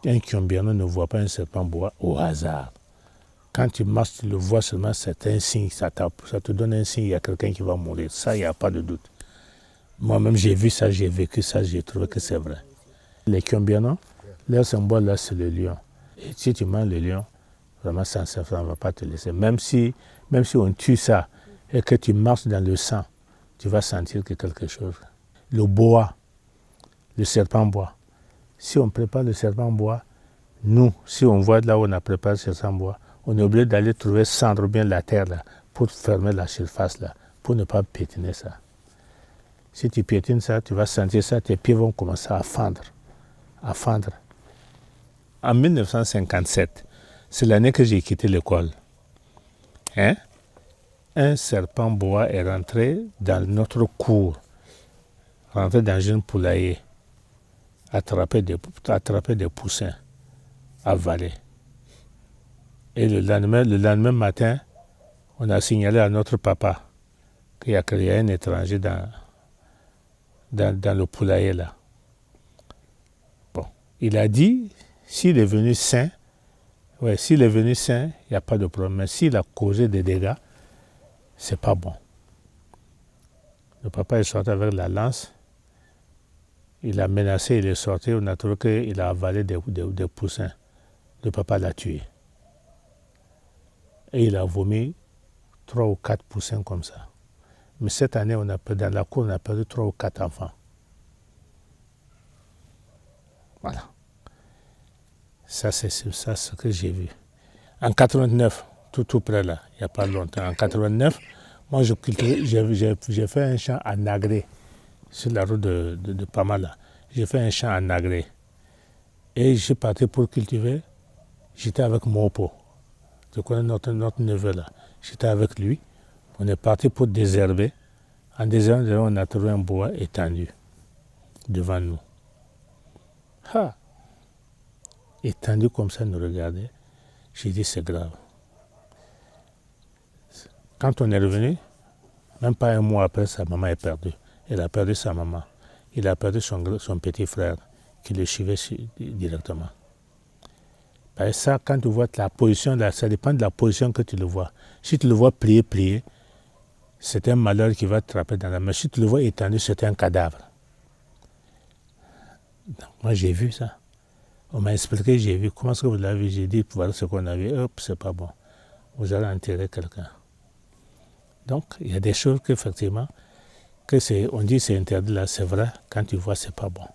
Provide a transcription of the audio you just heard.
Un Kiombiano ne voit pas un serpent bois au hasard. Quand tu marches, tu le vois seulement, c'est un signe, ça te donne un signe, il y a quelqu'un qui va mourir. Ça, il n'y a pas de doute. Moi-même, j'ai vu ça, j'ai vécu ça, j'ai trouvé que c'est vrai. Les Kiombianos, leur symbole là, c'est le lion. Et si tu manges le lion, vraiment, ça ne va pas te laisser. Même si on tue ça et que tu marches dans le sang, tu vas sentir que quelque chose. Le bois, le serpent bois. Si on prépare le serpent bois, nous, si on voit là où on a préparé le serpent bois, on est obligé d'aller trouver cendre bien la terre là, pour fermer la surface là, pour ne pas piétiner ça. Si tu piétines ça, tu vas sentir ça, tes pieds vont commencer à fendre. En 1957, c'est l'année que j'ai quitté l'école. Un serpent bois est rentré dans notre cour, rentré dans une poulailler, attraper des poussins, avalés. Et le lendemain matin, on a signalé à notre papa qu'il y a un étranger dans le poulailler là. Bon, il a dit, s'il est venu sain, il n'y a pas de problème. Mais s'il a causé des dégâts, c'est pas bon. Le papa est sorti avec la lance, il a menacé, il est sorti, on a trouvé qu'il a avalé des poussins. Le papa l'a tué. Et il a vomi 3 ou 4 poussins comme ça. Mais cette année, dans la cour, on a perdu 3 ou 4 enfants. Voilà. Ça, c'est ce que j'ai vu. En 89, tout près là, il n'y a pas longtemps, en 89, moi, j'ai fait un champ à Nagré, sur la route de Pamala. J'ai fait un champ à Nagré. Et je suis parti pour cultiver. J'étais avec Mopo. Je connais notre neveu là. J'étais avec lui. On est parti pour désherber. En désherbant, on a trouvé un bois étendu devant nous. Étendu comme ça, nous regardait. J'ai dit, c'est grave. Quand on est revenu, même pas un mois après, sa maman est perdue. Elle a perdu sa maman. Il a perdu son petit frère qui le suivait directement. Et ça, quand tu vois la position, là, ça dépend de la position que tu le vois. Si tu le vois plier, c'est un malheur qui va te frapper dans la main. Si tu le vois étendu, c'est un cadavre. Donc, moi, j'ai vu ça. On m'a expliqué, j'ai vu. Comment est-ce que vous l'avez vu? J'ai dit, voilà ce qu'on a vu. Hop, c'est pas bon. Vous allez enterrer quelqu'un. Donc, il y a des choses qu'effectivement, on dit c'est interdit là, c'est vrai. Quand tu vois, c'est pas bon.